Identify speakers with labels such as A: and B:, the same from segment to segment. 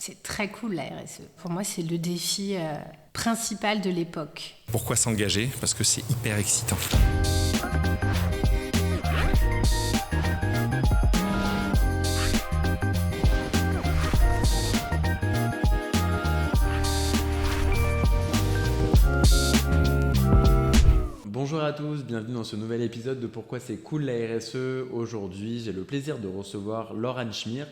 A: C'est très cool la RSE. Pour moi, c'est le défi principal de l'époque.
B: Pourquoi s'engager ? Parce que c'est hyper excitant.
C: Bonjour à tous, bienvenue dans ce nouvel épisode de Pourquoi c'est cool la RSE. Aujourd'hui, j'ai le plaisir de recevoir Laurane Schmier,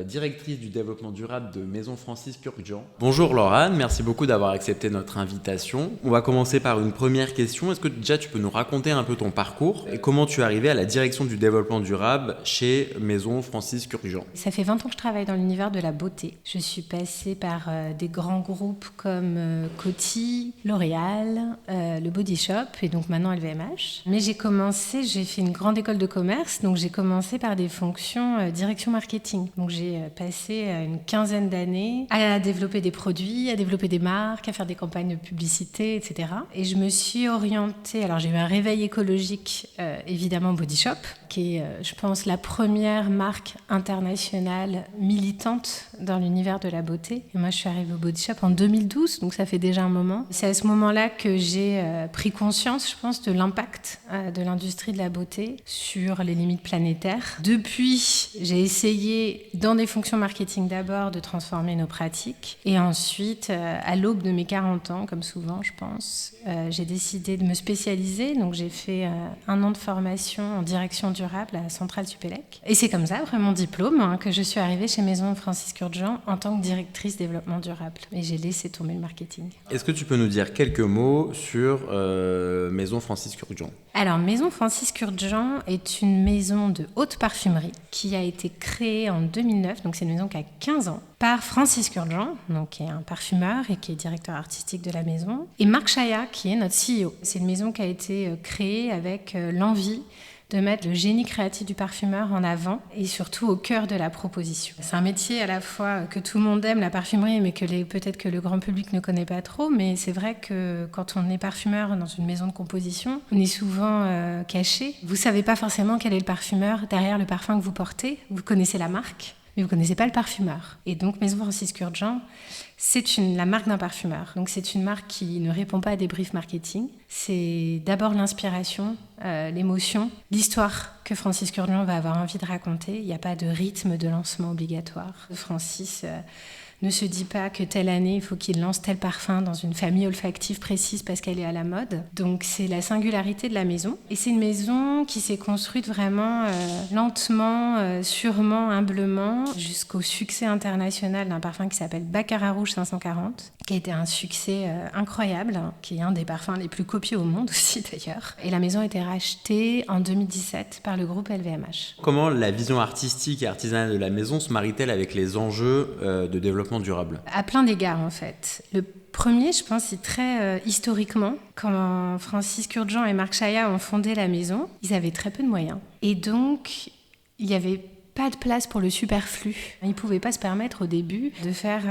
C: directrice du développement durable de Maison Francis Kurkdjian. Bonjour Laurane, merci beaucoup d'avoir accepté notre invitation. On va commencer par une première question. Est-ce que déjà tu peux nous raconter un peu ton parcours et comment tu es arrivée à la direction du développement durable chez Maison Francis Kurkdjian ?
A: Ça fait 20 ans que je travaille dans l'univers de la beauté. Je suis passée par des grands groupes comme Coty, L'Oréal, le Body Shop et donc maintenant LVMH. Mais j'ai fait une grande école de commerce, donc j'ai commencé par des fonctions direction marketing. Donc j'ai passé une quinzaine d'années à développer des produits, à développer des marques, à faire des campagnes de publicité, etc. Et je me suis orientée, alors j'ai eu un réveil écologique, évidemment Body Shop, qui est, je pense, la première marque internationale militante dans l'univers de la beauté. Et moi, je suis arrivée au Body Shop en 2012, donc ça fait déjà un moment. C'est à ce moment-là que j'ai pris conscience, je pense, de l'impact de l'industrie de la beauté sur les limites planétaires. Depuis, j'ai essayé, dans des fonctions marketing d'abord, de transformer nos pratiques. Et ensuite, à l'aube de mes 40 ans, comme souvent, je pense, j'ai décidé de me spécialiser. Donc, j'ai fait 1 an de formation en direction durable à Centrale Supélec. Et c'est comme ça, après mon diplôme, que je suis arrivée chez Maison Francis Kurkdjian en tant que directrice développement durable. Et j'ai laissé tomber le marketing.
C: Est-ce que tu peux nous dire quelques mots sur Maison Francis Kurkdjian ?
A: Alors, Maison Francis Kurkdjian est une maison de haute parfumerie qui a été créée en 2009, donc c'est une maison qui a 15 ans, par Francis Kurkdjian, donc qui est un parfumeur et qui est directeur artistique de la maison, et Marc Chaya, qui est notre CEO. C'est une maison qui a été créée avec l'envie de mettre le génie créatif du parfumeur en avant et surtout au cœur de la proposition. C'est un métier à la fois que tout le monde aime, la parfumerie, mais que peut-être que le grand public ne connaît pas trop. Mais c'est vrai que quand on est parfumeur dans une maison de composition, on est souvent caché. Vous ne savez pas forcément quel est le parfumeur derrière le parfum que vous portez. Vous connaissez la marque, mais vous ne connaissez pas le parfumeur. Et donc Maison Francis Kurkdjian, c'est la marque d'un parfumeur. Donc c'est une marque qui ne répond pas à des briefs marketing. C'est d'abord l'inspiration, l'émotion, l'histoire que Francis Kurkdjian va avoir envie de raconter. Il n'y a pas de rythme de lancement obligatoire. Francis ne se dit pas que telle année, il faut qu'il lance tel parfum dans une famille olfactive précise parce qu'elle est à la mode. Donc c'est la singularité de la maison. Et c'est une maison qui s'est construite vraiment lentement, sûrement, humblement, jusqu'au succès international d'un parfum qui s'appelle Baccarat Rouge 540, qui a été un succès incroyable, qui est un des parfums les plus copiés au monde aussi d'ailleurs. Et la maison a été rachetée en 2017 par le groupe LVMH.
C: Comment la vision artistique et artisanale de la maison se marie-t-elle avec les enjeux de développement durable ?
A: À plein d'égards en fait. Le premier, je pense, c'est très historiquement. Quand Francis Kurkdjian et Marc Chaya ont fondé la maison, ils avaient très peu de moyens. Et donc, il n'y avait pas de place pour le superflu. Ils ne pouvaient pas se permettre au début de faire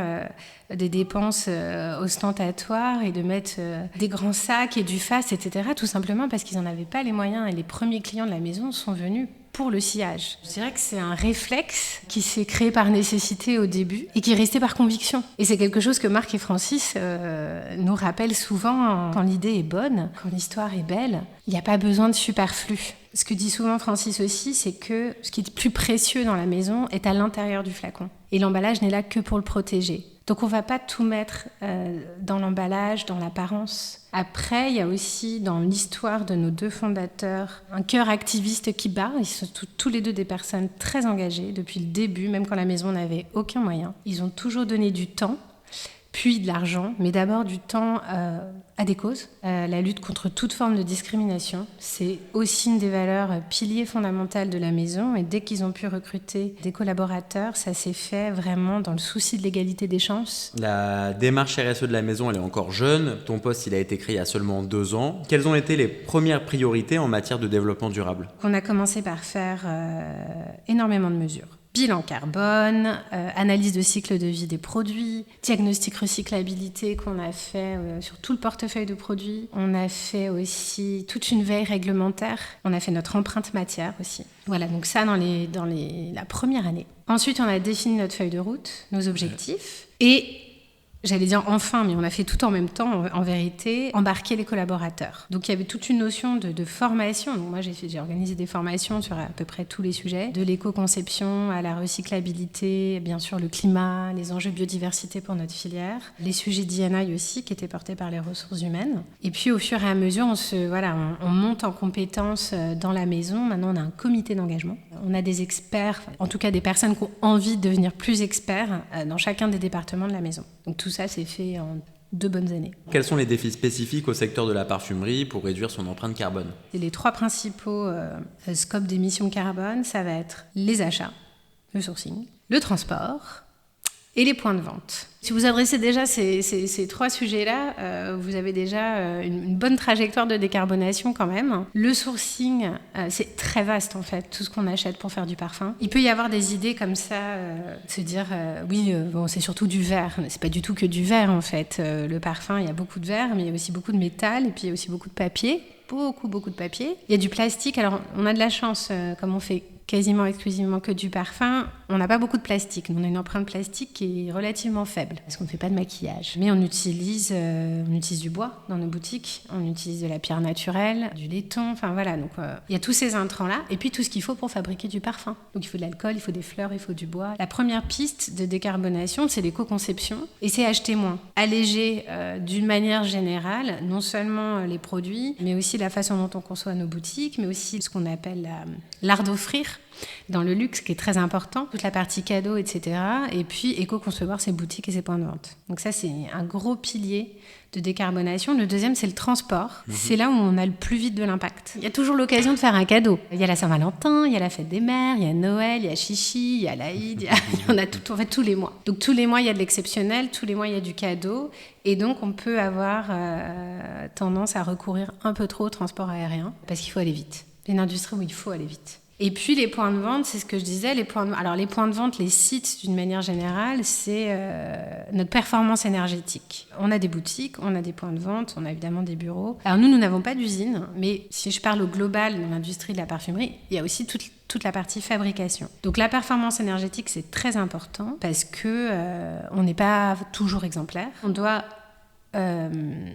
A: des dépenses ostentatoires et de mettre des grands sacs et du faste, etc. Tout simplement parce qu'ils n'en avaient pas les moyens. Et les premiers clients de la maison sont venus pour le sillage. Je dirais que c'est un réflexe qui s'est créé par nécessité au début et qui est resté par conviction. Et c'est quelque chose que Marc et Francis nous rappellent souvent quand l'idée est bonne, quand l'histoire est belle. Il n'y a pas besoin de superflu. Ce que dit souvent Francis aussi, c'est que ce qui est le plus précieux dans la maison est à l'intérieur du flacon. Et l'emballage n'est là que pour le protéger. Donc on ne va pas tout mettre dans l'emballage, dans l'apparence. Après, il y a aussi dans l'histoire de nos 2 fondateurs un cœur activiste qui bat. Ils sont tous les 2 des personnes très engagées depuis le début, même quand la maison n'avait aucun moyen. Ils ont toujours donné du temps, puis de l'argent, mais d'abord du temps à des causes. La lutte contre toute forme de discrimination, c'est aussi une des valeurs piliers fondamentales de la maison. Et dès qu'ils ont pu recruter des collaborateurs, ça s'est fait vraiment dans le souci de l'égalité des chances.
C: La démarche RSE de la maison, elle est encore jeune. Ton poste, il a été créé il y a seulement 2 ans. Quelles ont été les premières priorités en matière de développement durable ?
A: On a commencé par faire énormément de mesures. bilan carbone, analyse de cycle de vie des produits, diagnostic recyclabilité qu'on a fait sur tout le portefeuille de produits. On a fait aussi toute une veille réglementaire. On a fait notre empreinte matière aussi. Voilà, donc ça dans la première année. Ensuite, on a défini notre feuille de route, nos objectifs. Et j'allais dire enfin, mais on a fait tout en même temps, en vérité, embarquer les collaborateurs. Donc il y avait toute une notion de formation. Donc moi j'ai organisé des formations sur à peu près tous les sujets, de l'éco-conception à la recyclabilité, bien sûr le climat, les enjeux de biodiversité pour notre filière, les sujets d'I&I aussi qui étaient portés par les ressources humaines. Et puis au fur et à mesure, on monte en compétences dans la maison. Maintenant on a un comité d'engagement. On a des experts, en tout cas des personnes qui ont envie de devenir plus experts dans chacun des départements de la maison. Donc tout ça, c'est fait en 2 bonnes années.
C: Quels sont les défis spécifiques au secteur de la parfumerie pour réduire son empreinte carbone ?
A: Et les 3 principaux scopes d'émissions carbone, ça va être les achats, le sourcing, le transport et les points de vente. Si vous adressez déjà ces 3 sujets-là, vous avez déjà une bonne trajectoire de décarbonation quand même. Le sourcing, c'est très vaste en fait, tout ce qu'on achète pour faire du parfum. Il peut y avoir des idées comme ça, se dire c'est surtout du verre. C'est pas du tout que du verre en fait. Le parfum, il y a beaucoup de verre, mais il y a aussi beaucoup de métal et puis il y a aussi beaucoup de papier. Beaucoup de papier. Il y a du plastique. Alors, on a de la chance, comme on fait quasiment exclusivement que du parfum, on n'a pas beaucoup de plastique. On a une empreinte plastique qui est relativement faible, parce qu'on ne fait pas de maquillage. Mais on utilise du bois dans nos boutiques, on utilise de la pierre naturelle, du laiton, enfin voilà. Donc, il y a tous ces intrants-là, et puis tout ce qu'il faut pour fabriquer du parfum. Donc, il faut de l'alcool, il faut des fleurs, il faut du bois. La première piste de décarbonation, c'est l'éco-conception, et c'est acheter moins. Alléger d'une manière générale, non seulement les produits, mais aussi la façon dont on conçoit nos boutiques, mais aussi ce qu'on appelle l'art d'offrir dans le luxe, qui est très important, toute la partie cadeau, etc. Et puis éco-concevoir ses boutiques et ses points de vente. Donc ça, c'est un gros pilier de décarbonation. Le deuxième, c'est le transport. C'est là où on a le plus vite de l'impact. Il y a toujours l'occasion de faire un cadeau. Il y a la Saint-Valentin, il y a la fête des mères, il y a Noël, il y a Chichi, il y a l'Aïd, il y en a tout, en fait, tous les mois. Donc tous les mois, il y a de l'exceptionnel, tous les mois, il y a du cadeau. Et donc, on peut avoir tendance à recourir un peu trop au transport aérien, parce qu'il faut aller vite. C'est une industrie où il faut aller vite. Et puis les points de vente, c'est ce que je disais, les points de vente, les sites d'une manière générale, c'est notre performance énergétique. On a des boutiques, on a des points de vente, on a évidemment des bureaux. Alors nous n'avons pas d'usine, mais si je parle au global de l'industrie de la parfumerie, il y a aussi toute la partie fabrication. Donc la performance énergétique, c'est très important parce que on n'est pas toujours exemplaire. On doit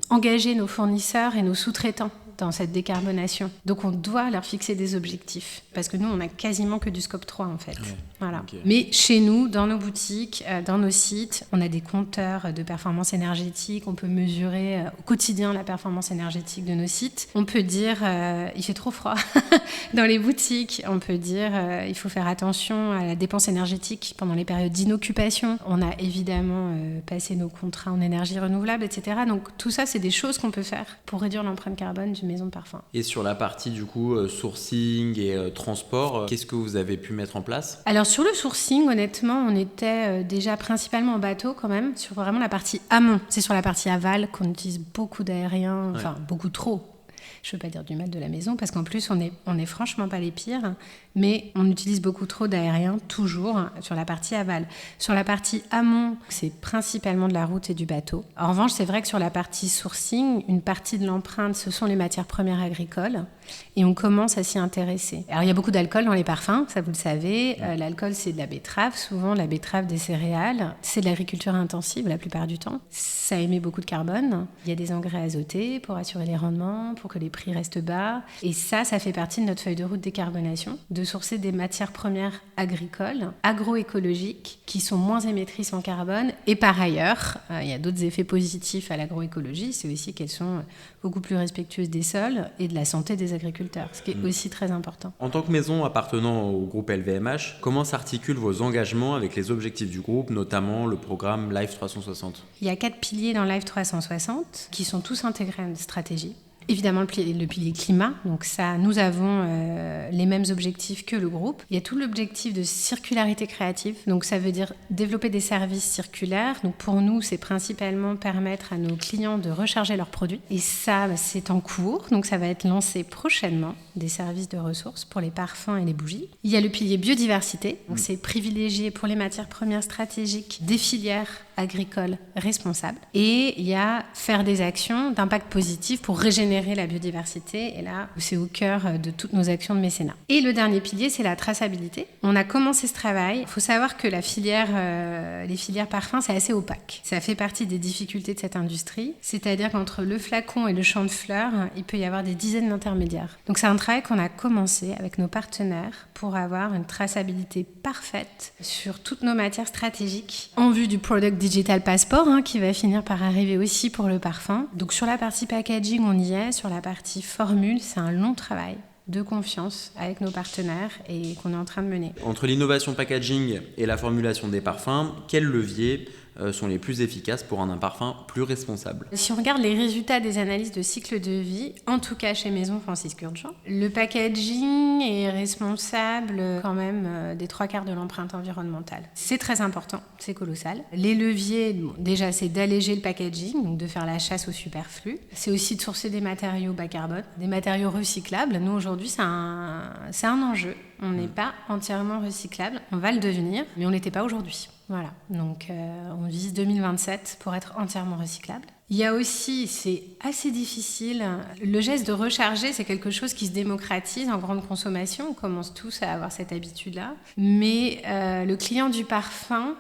A: engager nos fournisseurs et nos sous-traitants dans cette décarbonation. Donc on doit leur fixer des objectifs parce que nous on a quasiment que du scope 3 en fait. Ouais, voilà. Okay. Mais chez nous, dans nos boutiques, dans nos sites, on a des compteurs de performance énergétique, on peut mesurer au quotidien la performance énergétique de nos sites. On peut dire il fait trop froid dans les boutiques, on peut dire il faut faire attention à la dépense énergétique pendant les périodes d'inoccupation. On a évidemment passé nos contrats en énergie renouvelable, etc. Donc tout ça c'est des choses qu'on peut faire pour réduire l'empreinte carbone d'une maison de parfum.
C: Et sur la partie du coup sourcing et transport, qu'est-ce que vous avez pu mettre en place ?
A: Alors sur le sourcing, honnêtement, on était déjà principalement en bateau quand même, sur vraiment la partie amont. C'est sur la partie aval qu'on utilise beaucoup d'aériens, enfin beaucoup trop. Je ne veux pas dire du mal de la maison, parce qu'en plus, on est franchement pas les pires, mais on utilise beaucoup trop d'aériens, toujours, sur la partie aval. Sur la partie amont, c'est principalement de la route et du bateau. En revanche, c'est vrai que sur la partie sourcing, une partie de l'empreinte, ce sont les matières premières agricoles, et on commence à s'y intéresser. Alors, il y a beaucoup d'alcool dans les parfums, ça vous le savez. L'alcool, c'est de la betterave, souvent la betterave des céréales. C'est de l'agriculture intensive la plupart du temps. Ça émet beaucoup de carbone. Il y a des engrais azotés pour assurer les rendements, pour que les prix restent bas. Et ça fait partie de notre feuille de route décarbonation, de sourcer des matières premières agricoles, agroécologiques, qui sont moins émettrices en carbone. Et par ailleurs, il y a d'autres effets positifs à l'agroécologie, c'est aussi qu'elles sont beaucoup plus respectueuses des sols et de la santé des agriculteurs, ce qui est aussi très important.
C: En tant que maison appartenant au groupe LVMH, comment s'articulent vos engagements avec les objectifs du groupe, notamment le programme Life 360 ?
A: Il y a 4 piliers dans Life 360 qui sont tous intégrés à une stratégie. évidemment le pilier climat. Donc ça, nous avons les mêmes objectifs que le groupe. Il y a tout l'objectif de circularité créative. Donc ça veut dire développer des services circulaires. Donc pour nous, c'est principalement permettre à nos clients de recharger leurs produits. Et ça, c'est en cours. Donc ça va être lancé prochainement, des services de ressources pour les parfums et les bougies. Il y a le pilier biodiversité. Donc c'est privilégié pour les matières premières stratégiques des filières agricoles responsables. Et il y a faire des actions d'impact positif pour régénérer la biodiversité. Et là, c'est au cœur de toutes nos actions de mécénat. Et le dernier pilier, c'est la traçabilité. On a commencé ce travail. Il faut savoir que les filières parfums, c'est assez opaque. Ça fait partie des difficultés de cette industrie. C'est-à-dire qu'entre le flacon et le champ de fleurs, il peut y avoir des dizaines d'intermédiaires. Donc c'est un travail qu'on a commencé avec nos partenaires pour avoir une traçabilité parfaite sur toutes nos matières stratégiques en vue du Product Digital Passport qui va finir par arriver aussi pour le parfum. Donc sur la partie packaging, on y est. Sur la partie formule, c'est un long travail de confiance avec nos partenaires et qu'on est en train de mener.
C: Entre l'innovation packaging et la formulation des parfums, quels leviers sont les plus efficaces pour rendre un parfum plus responsable?
A: Si on regarde les résultats des analyses de cycle de vie, en tout cas chez Maison Francis Kurkdjian, le packaging est responsable quand même des 3/4 de l'empreinte environnementale. C'est très important, c'est colossal. Les leviers, déjà c'est d'alléger le packaging, donc de faire la chasse au superflu. C'est aussi de sourcer des matériaux bas carbone, des matériaux recyclables. Nous aujourd'hui c'est un enjeu. On n'est pas entièrement recyclable, on va le devenir, mais on n'était pas aujourd'hui. Voilà, donc on vise 2027 pour être entièrement recyclable. Il y a aussi, c'est assez difficile, le geste de recharger, c'est quelque chose qui se démocratise en grande consommation, on commence tous à avoir cette habitude-là, mais le client du parfum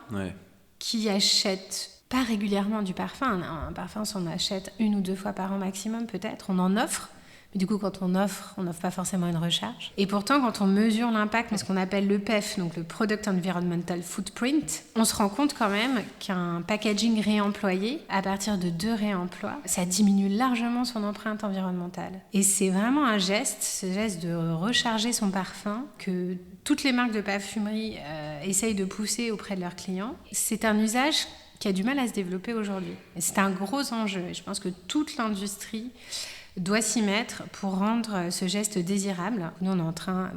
A: qui achète pas régulièrement du parfum, un parfum on en achète 1 ou 2 fois par an maximum peut-être, on en offre. Mais du coup, quand on n'offre pas forcément une recharge. Et pourtant, quand on mesure l'impact, ce qu'on appelle le PEF, donc le Product Environmental Footprint, on se rend compte quand même qu'un packaging réemployé, à partir de 2 réemplois, ça diminue largement son empreinte environnementale. Et c'est vraiment un geste, ce geste de recharger son parfum, que toutes les marques de parfumerie essayent de pousser auprès de leurs clients. C'est un usage qui a du mal à se développer aujourd'hui. Et c'est un gros enjeu. Et je pense que toute l'industrie doit s'y mettre pour rendre ce geste désirable. Nous, on est en train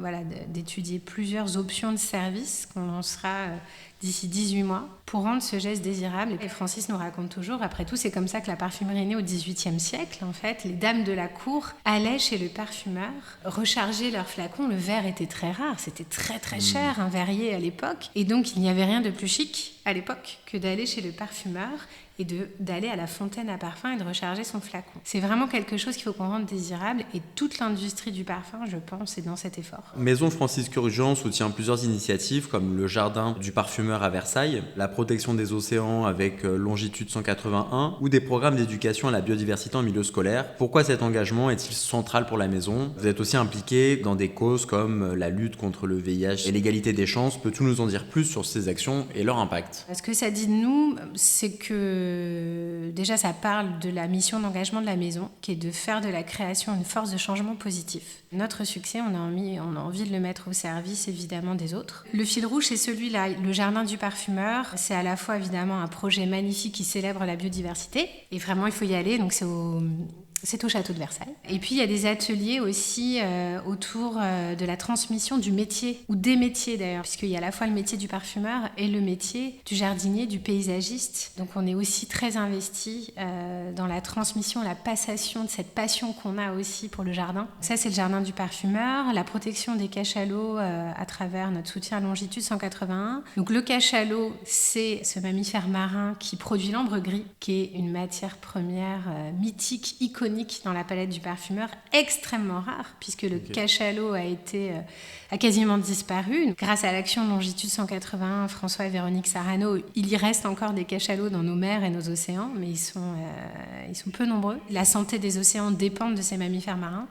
A: d'étudier plusieurs options de services qu'on lancera d'ici 18 mois pour rendre ce geste désirable. Et Francis nous raconte toujours, après tout, c'est comme ça que la parfumerie est née au XVIIIe siècle. En fait, les dames de la cour allaient chez le parfumeur recharger leurs flacons. Le verre était très rare, c'était très très cher, un verrier à l'époque. Et donc, il n'y avait rien de plus chic à l'époque que d'aller chez le parfumeur et d'aller à la fontaine à parfum et de recharger son flacon. C'est vraiment quelque chose qu'il faut qu'on rende désirable et toute l'industrie du parfum, je pense, est dans cet effort.
C: Maison Francis Kurkdjian soutient plusieurs initiatives comme le jardin du parfumeur à Versailles, la protection des océans avec Longitude 181 ou des programmes d'éducation à la biodiversité en milieu scolaire. Pourquoi cet engagement est-il central pour la maison? Vous êtes aussi impliqué dans des causes comme la lutte contre le VIH et l'égalité des chances. Peux-tu nous en dire plus sur ces actions et leur impact?
A: Ce que ça dit de nous, c'est que déjà ça parle de la mission d'engagement de la maison, qui est de faire de la création une force de changement positif. Notre succès, on a envie de le mettre au service évidemment des autres. Le fil rouge, c'est celui-là, le jardin du parfumeur. C'est à la fois évidemment un projet magnifique qui célèbre la biodiversité, et vraiment il faut y aller, donc c'est au château de Versailles. Et puis il y a des ateliers aussi autour de la transmission du métier, ou des métiers d'ailleurs, puisqu'il y a à la fois le métier du parfumeur et le métier du jardinier, du paysagiste. Donc on est aussi très investi dans la transmission, la passation de cette passion qu'on a aussi pour le jardin. Ça c'est le jardin du parfumeur, la protection des cachalots à travers notre soutien à Longitude 181. Donc le cachalot, c'est ce mammifère marin qui produit l'ambre gris, qui est une matière première mythique, iconique dans la palette du parfumeur, extrêmement rare, puisque le cachalot a quasiment disparu. Grâce à l'action de Longitude 181, François et Véronique Sarano, il y reste encore des cachalots dans nos mers et nos océans, mais ils sont peu nombreux. La santé des océans dépend de ces mammifères marins.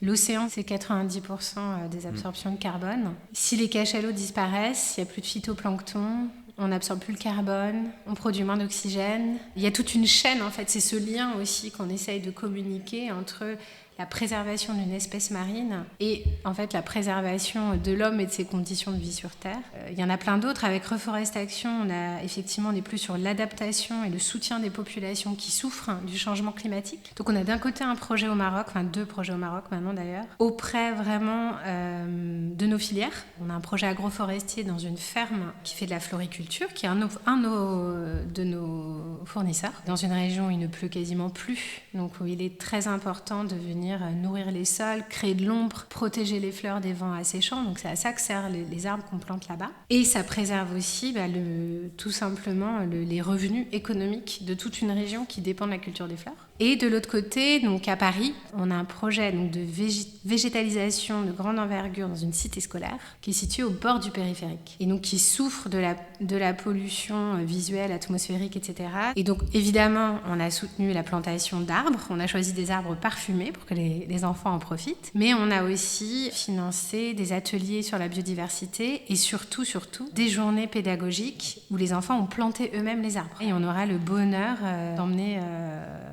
A: L'océan, c'est 90% des absorptions de carbone. Si les cachalots disparaissent, il n'y a plus de phytoplancton, on n'absorbe plus le carbone, on produit moins d'oxygène. Il y a toute une chaîne, en fait, c'est ce lien aussi qu'on essaye de communiquer entre la préservation d'une espèce marine et en fait la préservation de l'homme et de ses conditions de vie sur Terre. Il y en a plein d'autres. Avec Reforestation, on est plus sur l'adaptation et le soutien des populations qui souffrent du changement climatique. Donc on a d'un côté un projet au Maroc, 2 projets au Maroc maintenant d'ailleurs, auprès vraiment de nos filières. On a un projet agroforestier dans une ferme qui fait de la floriculture, qui est un de nos fournisseurs, dans une région où il ne pleut quasiment plus, donc où il est très important de venir nourrir les sols, créer de l'ombre, protéger les fleurs des vents asséchants, donc c'est à ça que servent les arbres qu'on plante là-bas. Et ça préserve aussi tout simplement les revenus économiques de toute une région qui dépend de la culture des fleurs. Et de l'autre côté, donc à Paris, on a un projet donc, de végétalisation de grande envergure dans une cité scolaire qui est située au bord du périphérique et donc qui souffre de la pollution visuelle, atmosphérique, etc. Et donc évidemment, on a soutenu la plantation d'arbres, on a choisi des arbres parfumés pour que les enfants en profitent, mais on a aussi financé des ateliers sur la biodiversité et surtout des journées pédagogiques où les enfants ont planté eux-mêmes les arbres. Et on aura le bonheur d'emmener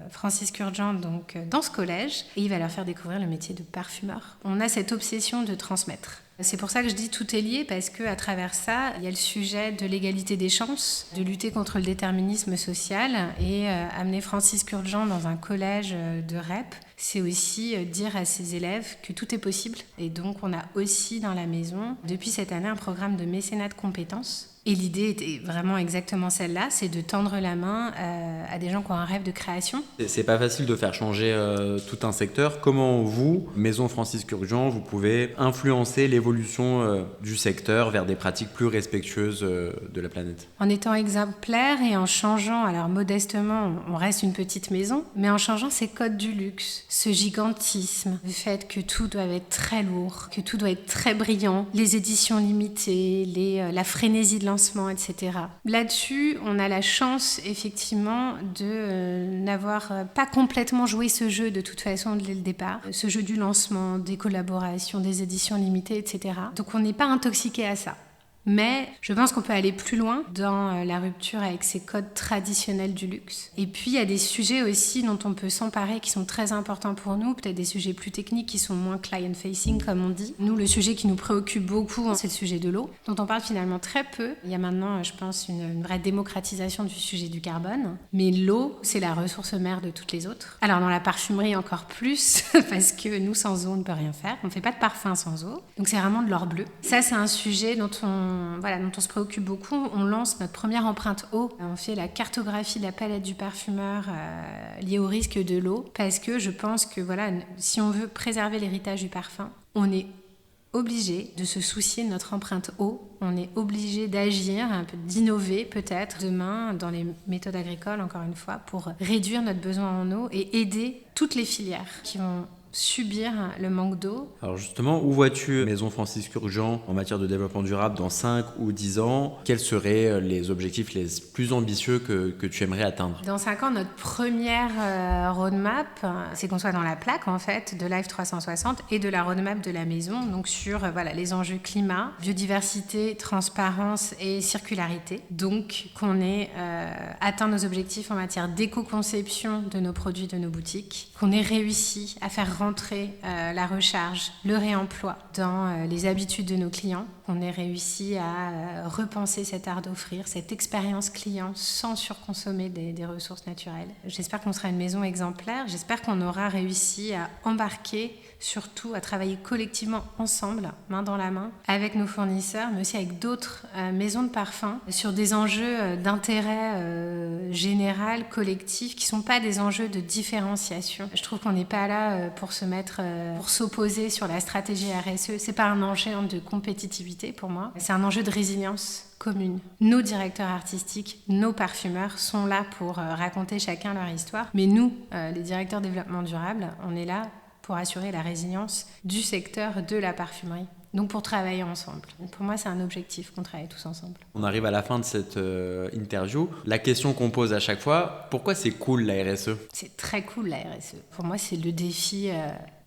A: Francis Kurkdjian donc dans ce collège et il va leur faire découvrir le métier de parfumeur. On a cette obsession de transmettre. C'est pour ça que je dis tout est lié, parce qu'à travers ça, il y a le sujet de l'égalité des chances, de lutter contre le déterminisme social et amener Francis Kurkdjian dans un collège de REP, c'est aussi dire à ses élèves que tout est possible. Et donc on a aussi dans la maison, depuis cette année, un programme de mécénat de compétences. Et l'idée était vraiment exactement celle-là, c'est de tendre la main à des gens qui ont un rêve de création.
C: C'est pas facile de faire changer tout un secteur. Comment vous, Maison Francis Kurkdjian, vous pouvez influencer l'évolution du secteur vers des pratiques plus respectueuses de la planète?
A: En étant exemplaire et en changeant, alors modestement, on reste une petite maison, mais en changeant ces codes du luxe, ce gigantisme, le fait que tout doit être très lourd, que tout doit être très brillant, les éditions limitées, la frénésie de lancement, etc. Là-dessus, on a la chance, effectivement, de n'avoir pas complètement joué ce jeu de toute façon dès le départ. Ce jeu du lancement, des collaborations, des éditions limitées, etc. Donc on n'est pas intoxiqué à ça. Mais je pense qu'on peut aller plus loin dans la rupture avec ces codes traditionnels du luxe. Et puis, il y a des sujets aussi dont on peut s'emparer qui sont très importants pour nous, peut-être des sujets plus techniques qui sont moins client-facing, comme on dit. Nous, le sujet qui nous préoccupe beaucoup, c'est le sujet de l'eau, dont on parle finalement très peu. Il y a maintenant, je pense, une vraie démocratisation du sujet du carbone. Mais l'eau, c'est la ressource mère de toutes les autres. Alors, dans la parfumerie, encore plus, parce que nous, sans eau, on ne peut rien faire. On ne fait pas de parfum sans eau. Donc, c'est vraiment de l'or bleu. Ça, c'est un sujet dont on se préoccupe beaucoup. On lance notre première empreinte eau. On fait la cartographie de la palette du parfumeur liée au risque de l'eau, parce que je pense que si on veut préserver l'héritage du parfum, on est obligé de se soucier de notre empreinte eau. On est obligé d'agir, un peu d'innover peut-être demain dans les méthodes agricoles, encore une fois, pour réduire notre besoin en eau et aider toutes les filières qui vont subir le manque d'eau.
C: Alors justement, où vois-tu Maison Francis Kurkdjian en matière de développement durable dans 5 ou 10 ans? Quels seraient les objectifs les plus ambitieux que tu aimerais atteindre?
A: Dans 5 ans, notre première roadmap, c'est qu'on soit dans la plaque en fait de Life 360 et de la roadmap de la maison, donc sur les enjeux climat, biodiversité, transparence et circularité. Donc qu'on ait atteint nos objectifs en matière d'éco-conception de nos produits, de nos boutiques, qu'on ait réussi à faire rentrer la recharge, le réemploi dans les habitudes de nos clients, qu'on ait réussi à repenser cet art d'offrir, cette expérience client sans surconsommer des ressources naturelles. J'espère qu'on sera une maison exemplaire, j'espère qu'on aura réussi à embarquer, surtout à travailler collectivement ensemble, main dans la main, avec nos fournisseurs, mais aussi avec d'autres maisons de parfums, sur des enjeux d'intérêt général, collectif, qui ne sont pas des enjeux de différenciation. Je trouve qu'on n'est pas là pour s'opposer sur la stratégie RSE. C'est pas un enjeu de compétitivité pour moi, c'est un enjeu de résilience commune. Nos directeurs artistiques, nos parfumeurs sont là pour raconter chacun leur histoire, mais nous, les directeurs développement durable, on est là pour assurer la résilience du secteur de la parfumerie. Donc pour travailler ensemble. Pour moi, c'est un objectif qu'on travaille tous ensemble.
C: On arrive à la fin de cette interview. La question qu'on pose à chaque fois, pourquoi c'est cool la RSE?
A: C'est très cool la RSE. Pour moi, c'est le défi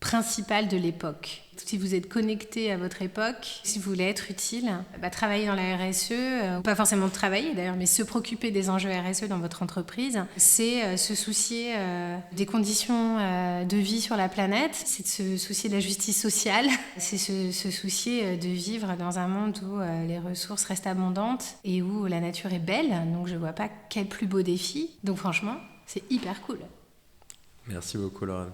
A: principal de l'époque. Si vous êtes connecté à votre époque, si vous voulez être utile, travailler dans la RSE, pas forcément travailler d'ailleurs, mais se préoccuper des enjeux RSE dans votre entreprise, c'est se soucier des conditions de vie sur la planète, c'est de se soucier de la justice sociale, c'est se soucier de vivre dans un monde où les ressources restent abondantes et où la nature est belle. Donc je vois pas quel plus beau défi. Donc franchement, c'est hyper cool.
C: Merci beaucoup Laurent.